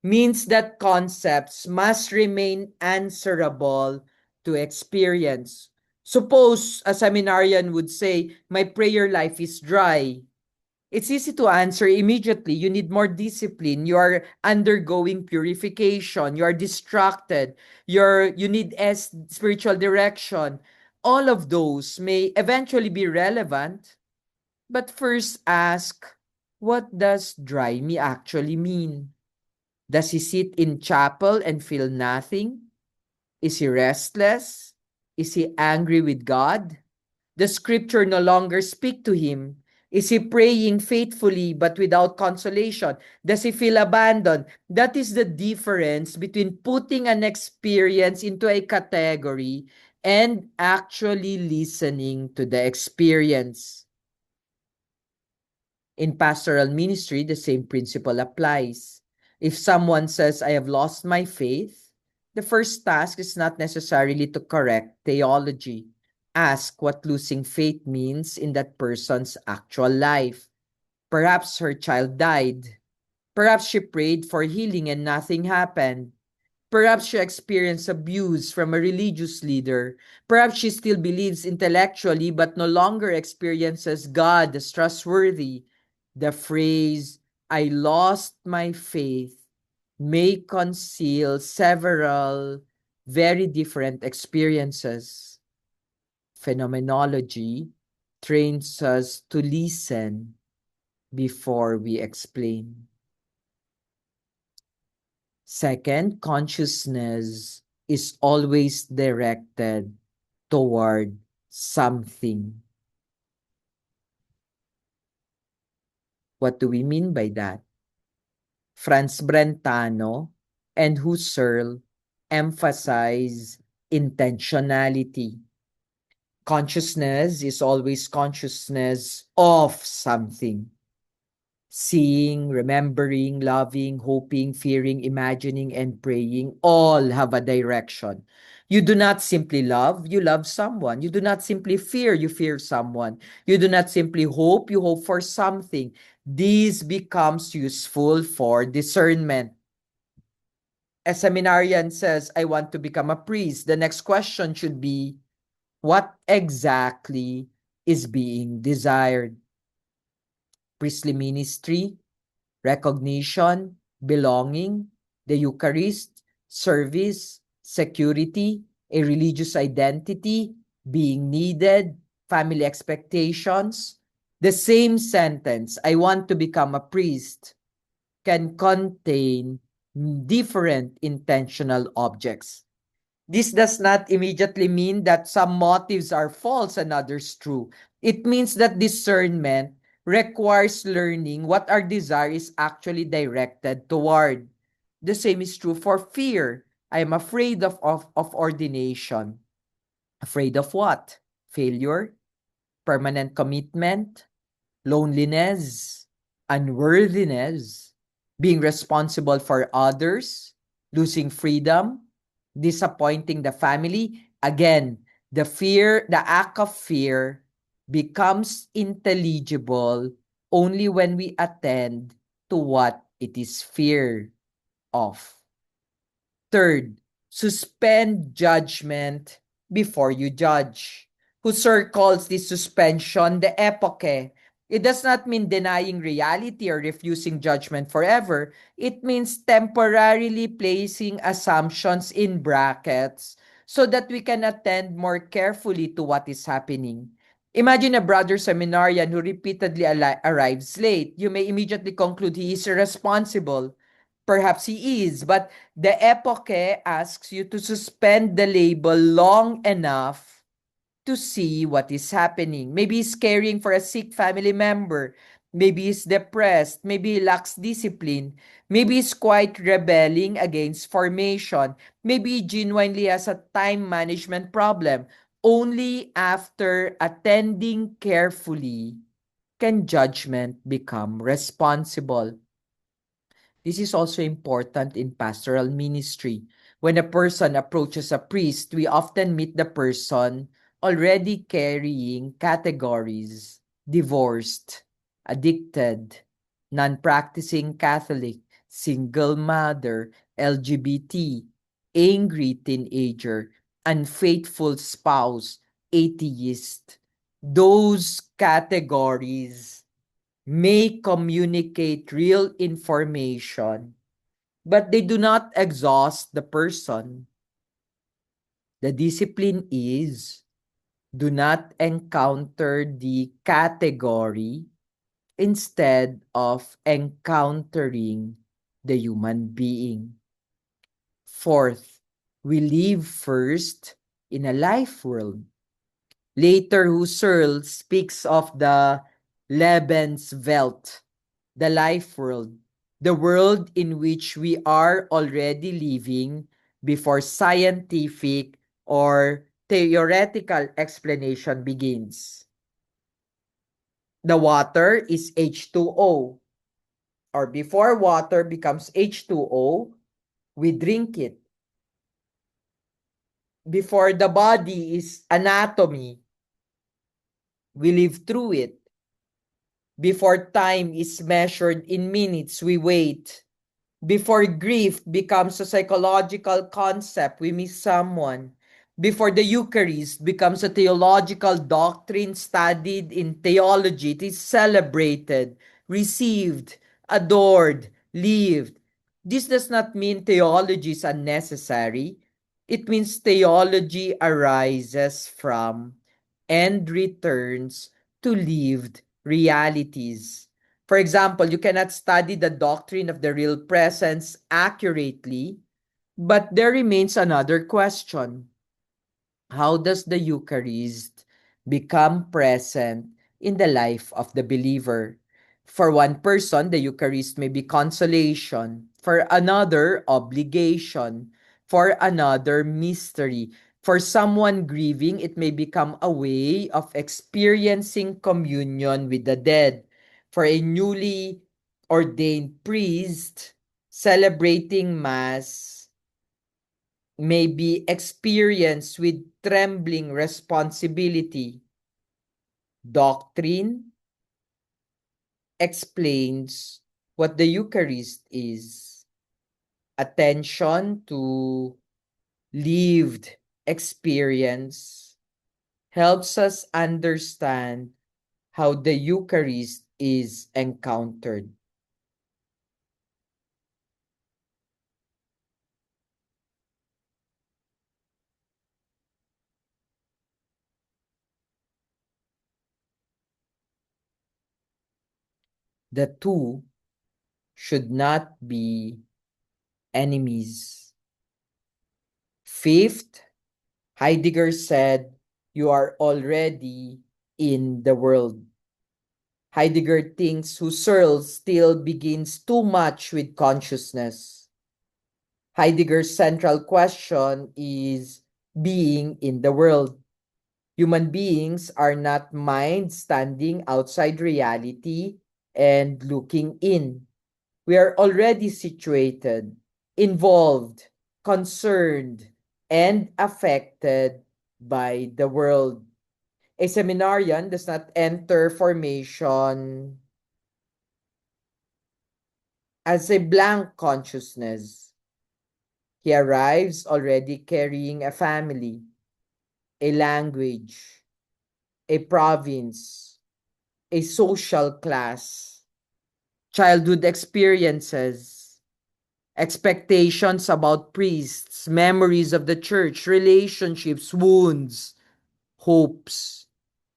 means that concepts must remain answerable to experience. Suppose a seminarian would say, my prayer life is dry. It's easy to answer immediately. You need more discipline. You are undergoing purification. You are distracted. You need spiritual direction. All of those may eventually be relevant, but first ask, what does dry me actually mean? Does he sit in chapel and feel nothing? Is he restless? Is he angry with God? The scripture no longer speak to him Is he praying faithfully but without consolation? Does he feel abandoned? That is the difference between putting an experience into a category and actually listening to the experience. In pastoral ministry, the same principle applies. If someone says, I have lost my faith, the first task is not necessarily to correct theology. Ask what losing faith means in that person's actual life. Perhaps her child died. Perhaps she prayed for healing and nothing happened. Perhaps she experienced abuse from a religious leader. Perhaps she still believes intellectually but no longer experiences God as trustworthy. The phrase, I lost my faith, may conceal several very different experiences. Phenomenology trains us to listen before we explain. Second, consciousness is always directed toward something. What do we mean by that? Franz Brentano and Husserl emphasize intentionality. Consciousness is always consciousness of something. Seeing, remembering, loving, hoping, fearing, imagining, and praying all have a direction. You do not simply love, you love someone. You do not simply fear, you fear someone. You do not simply hope, you hope for something. This becomes useful for discernment. A seminarian says, I want to become a priest. The next question should be, what exactly is being desired? Priestly ministry, recognition, belonging, the Eucharist, service, security, a religious identity, being needed, family expectations. The same sentence, I want to become a priest, can contain different intentional objects. This does not immediately mean that some motives are false and others true. It means that discernment requires learning what our desire is actually directed toward. The same is true for fear. I am afraid of ordination. Afraid of what? Failure, permanent commitment, loneliness, unworthiness, being responsible for others, losing freedom, disappointing the family. Again, the act of fear becomes intelligible only when we attend to what it is fear of. Third, suspend judgment before you judge. Husserl calls this suspension the epoche. It does not mean denying reality or refusing judgment forever. It means temporarily placing assumptions in brackets so that we can attend more carefully to what is happening. Imagine a brother seminarian who repeatedly arrives late. You may immediately conclude he is irresponsible. Perhaps he is, but the epoche asks you to suspend the label long enough to see what is happening. Maybe he's caring for a sick family member. Maybe he's depressed. Maybe he lacks discipline. Maybe he's quite rebelling against formation. Maybe he genuinely has a time management problem. Only after attending carefully can judgment become responsible. This is also important in pastoral ministry. When a person approaches a priest, we often meet the person already carrying categories: divorced, addicted, non-practicing Catholic, single mother, LGBT, angry teenager, unfaithful spouse, atheist. Those categories may communicate real information, but they do not exhaust the person. The discipline is, do not encounter the category instead of encountering the human being. Fourth, we live first in a life world. Later, Husserl speaks of the Lebenswelt, the life world, the world in which we are already living before scientific or theoretical explanation begins. The water is H2O, or before water becomes H2O, we drink it. Before the body is anatomy, we live through it. Before time is measured in minutes, we wait. Before grief becomes a psychological concept, we miss someone. Before the Eucharist becomes a theological doctrine studied in theology, it is celebrated, received, adored, lived. This does not mean theology is unnecessary. It means theology arises from and returns to lived realities. For example, you cannot study the doctrine of the real presence accurately, but there remains another question. How does the Eucharist become present in the life of the believer? For one person, the Eucharist may be consolation. For another, obligation. For another, mystery. For someone grieving, it may become a way of experiencing communion with the dead. For a newly ordained priest, celebrating Mass may be experienced with trembling responsibility. Doctrine explains what the Eucharist is. Attention to lived experience helps us understand how the Eucharist is encountered. The two should not be enemies. Fifth, Heidegger said, you are already in the world. Heidegger thinks Husserl still begins too much with consciousness. Heidegger's central question is being in the world. Human beings are not minds standing outside reality and looking in. We are already situated, involved, concerned, and affected by the world. A seminarian does not enter formation as a blank consciousness. He arrives already carrying a family, a language, a province, a social class, childhood experiences, expectations about priests, memories of the church, relationships, wounds, hopes.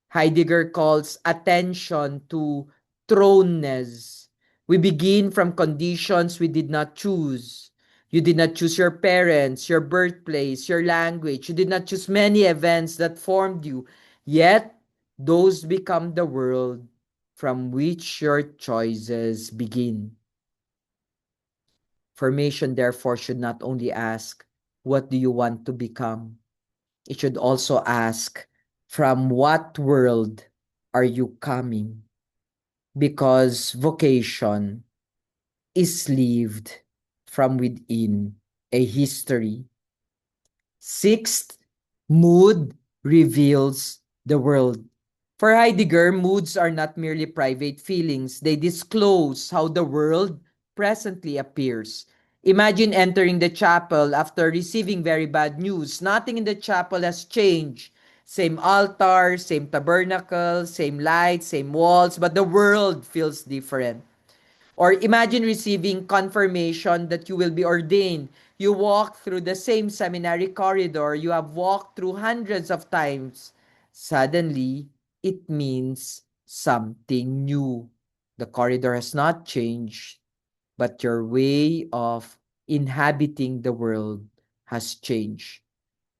Heidegger calls attention to thrownness. We begin from conditions we did not choose. You did not choose your parents, your birthplace, your language. You did not choose many events that formed you. Yet, those become the world from which your choices begin. Formation, therefore, should not only ask, what do you want to become? It should also ask, from what world are you coming? Because vocation is lived from within a history. Sixth, mood reveals the world. For Heidegger, moods are not merely private feelings. They disclose how the world presently appears. Imagine entering the chapel after receiving very bad news. Nothing in the chapel has changed. Same altar, same tabernacle, same lights, same walls, but the world feels different. Or imagine receiving confirmation that you will be ordained. You walk through the same seminary corridor you have walked through hundreds of times. Suddenly, it means something new. The corridor has not changed, but your way of inhabiting the world has changed.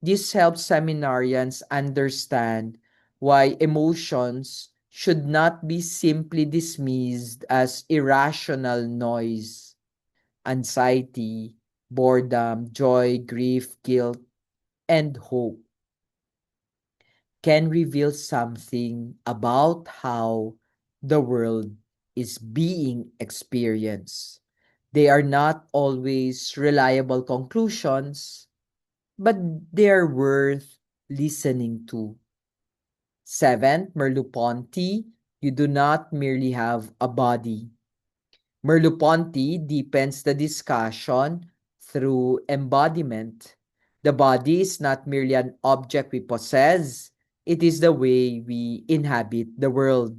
This helps seminarians understand why emotions should not be simply dismissed as irrational noise. Anxiety, boredom, joy, grief, guilt, and hope can reveal something about how the world is being experienced. They are not always reliable conclusions, but they are worth listening to. Seventh, Merleau-Ponty, you do not merely have a body. Merleau-Ponty deepens the discussion through embodiment. The body is not merely an object we possess, it is the way we inhabit the world.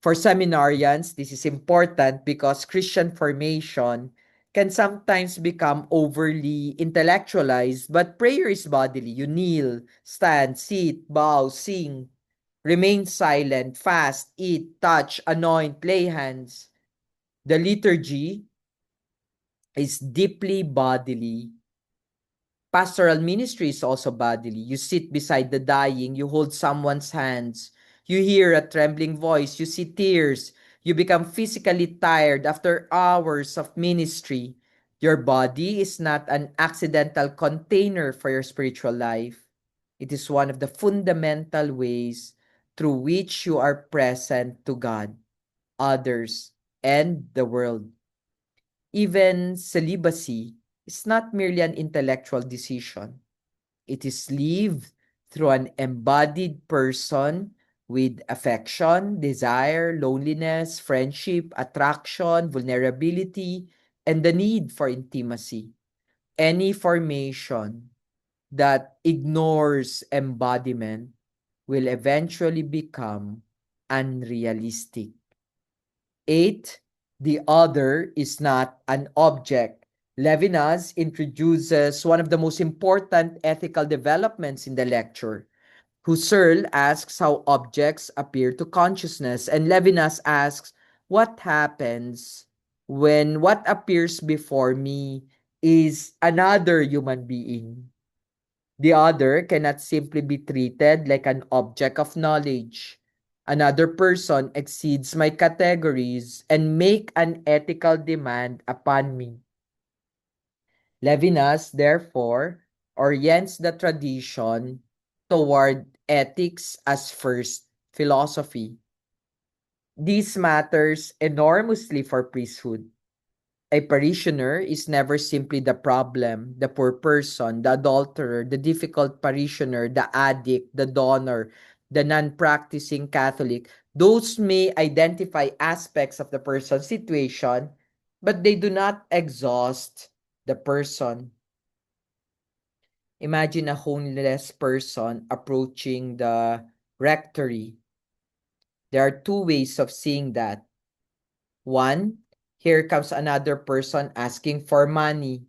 For seminarians, this is important because Christian formation can sometimes become overly intellectualized, but prayer is bodily. You kneel, stand, sit, bow, sing, remain silent, fast, eat, touch, anoint, lay hands. The liturgy is deeply bodily. Pastoral ministry is also bodily. You sit beside the dying, you hold someone's hands, you hear a trembling voice, you see tears, you become physically tired after hours of ministry. Your body is not an accidental container for your spiritual life. It is one of the fundamental ways through which you are present to God, others, and the world. Even celibacy is not merely an intellectual decision. It is lived through an embodied person with affection, desire, loneliness, friendship, attraction, vulnerability, and the need for intimacy. Any formation that ignores embodiment will eventually become unrealistic. Eight, the other is not an object. Levinas introduces one of the most important ethical developments in the lecture. Husserl asks how objects appear to consciousness, and Levinas asks what happens when what appears before me is another human being. The other cannot simply be treated like an object of knowledge. Another person exceeds my categories and make an ethical demand upon me. Levinas, therefore, orients the tradition toward ethics as first philosophy. This matters enormously for priesthood. A parishioner is never simply the problem, the poor person, the adulterer, the difficult parishioner, the addict, the donor, the non-practicing Catholic. Those may identify aspects of the person's situation, but they do not exhaust the person. Imagine a homeless person approaching the rectory. There are two ways of seeing that. One, here comes another person asking for money.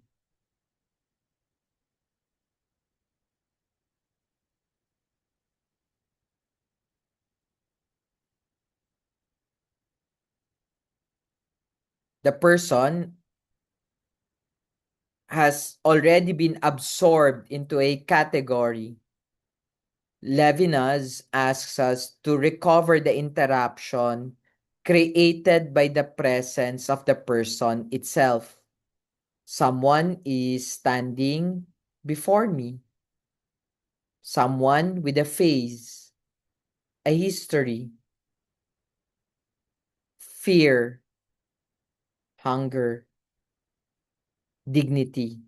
The person has already been absorbed into a category. Levinas asks us to recover the interruption created by the presence of the person itself. Someone is standing before me. Someone with a face, a history, fear, hunger, dignity.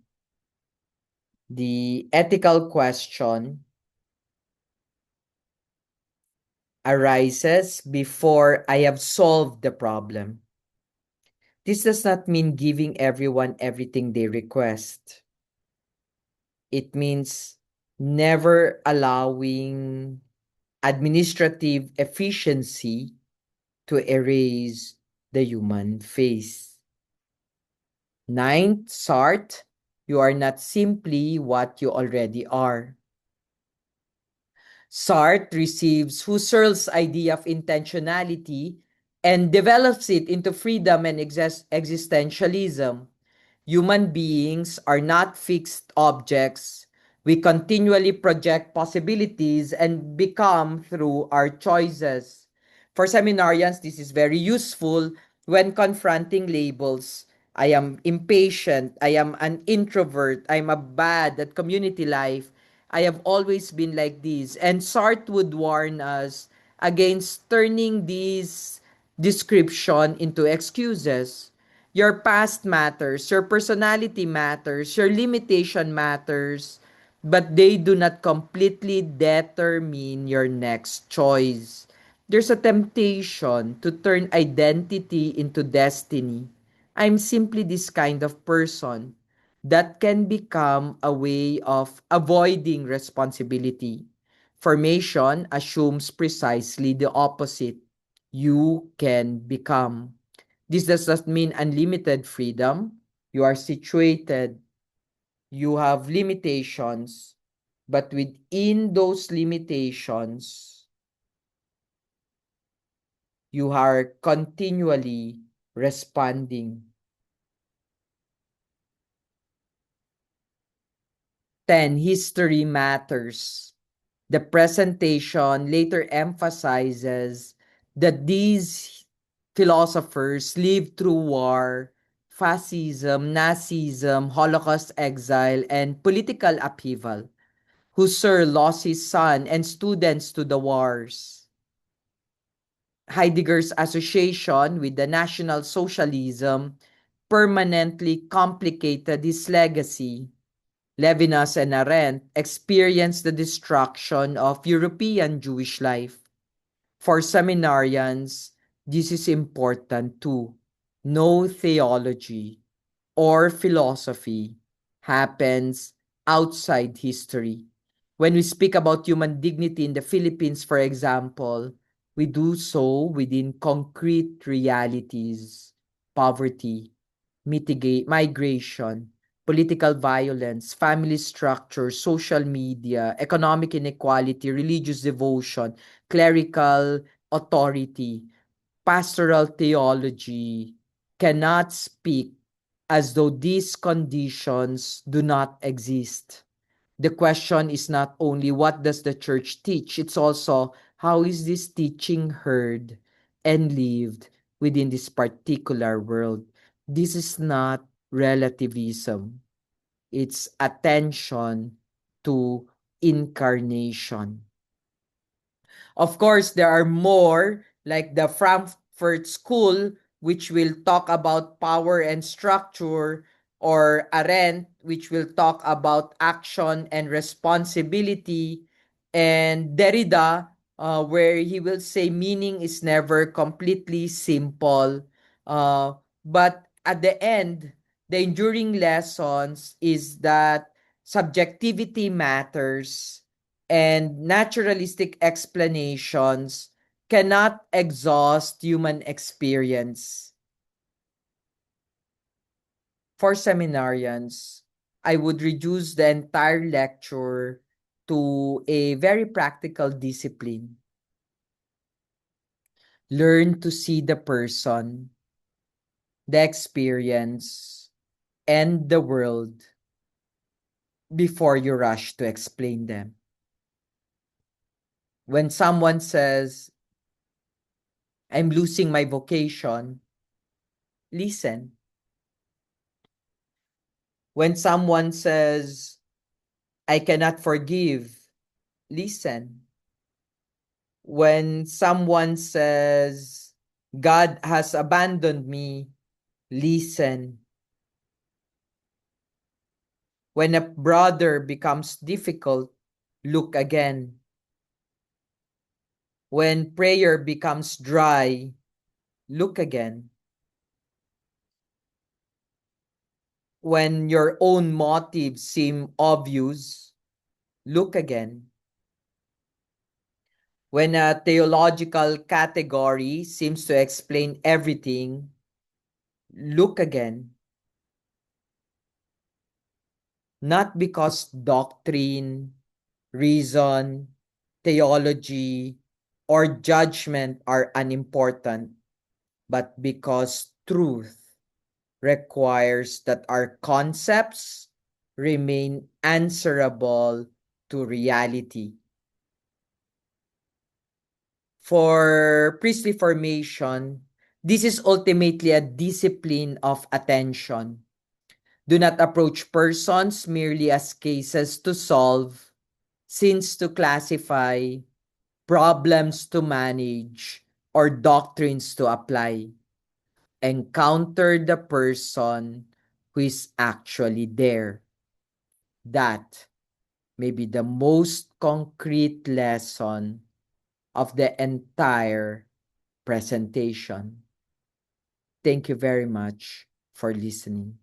The ethical question arises before I have solved the problem. This does not mean giving everyone everything they request. It means never allowing administrative efficiency to erase the human face. Ninth, Sartre, you are not simply what you already are. Sartre receives Husserl's idea of intentionality and develops it into freedom and existentialism. Human beings are not fixed objects. We continually project possibilities and become through our choices. For seminarians, this is very useful when confronting labels. I am impatient. I am an introvert. I'm a bad at community life. I have always been like this. And Sartre would warn us against turning these description into excuses. Your past matters, your personality matters, your limitation matters, but they do not completely determine your next choice. There's a temptation to turn identity into destiny. I'm simply this kind of person. That can become a way of avoiding responsibility. Formation assumes precisely the opposite. You can become. This does not mean unlimited freedom. You are situated, you have limitations, but within those limitations, you are continually responding. 10. History matters. The presentation later emphasizes that these philosophers lived through war, fascism, Nazism, Holocaust exile, and political upheaval. Husserl lost his son and students to the wars. Heidegger's association with the National Socialism permanently complicated his legacy. Levinas and Arendt experienced the destruction of European Jewish life. For seminarians, this is important too. No theology or philosophy happens outside history. When we speak about human dignity in the Philippines, for example, we do so within concrete realities: poverty, migration, political violence, family structure, social media, economic inequality, religious devotion, clerical authority. Pastoral theology cannot speak as though these conditions do not exist. The question is not only what does the church teach, it's also how is this teaching heard and lived within this particular world. This is not relativism. It's attention to incarnation. Of course, there are more, like the Frankfurt School, which will talk about power and structure, or Arendt, which will talk about action and responsibility, and Derrida, where he will say meaning is never completely simple. Uh, but at the end, the enduring lessons is that subjectivity matters and naturalistic explanations cannot exhaust human experience. For seminarians, I would reduce the entire lecture to a very practical discipline. Learn to see the person, the experience, and the world before you rush to explain them. When someone says, I'm losing my vocation, listen. When someone says, I cannot forgive, listen. When someone says, God has abandoned me, listen. When a brother becomes difficult, look again. When prayer becomes dry, look again. When your own motives seem obvious, look again. When a theological category seems to explain everything, look again. Not because doctrine, reason, theology, or judgment are unimportant, but because truth requires that our concepts remain answerable to reality. For priestly formation, this is ultimately a discipline of attention. Do not approach persons merely as cases to solve, sins to classify, problems to manage, or doctrines to apply. Encounter the person who is actually there. That may be the most concrete lesson of the entire presentation. Thank you very much for listening.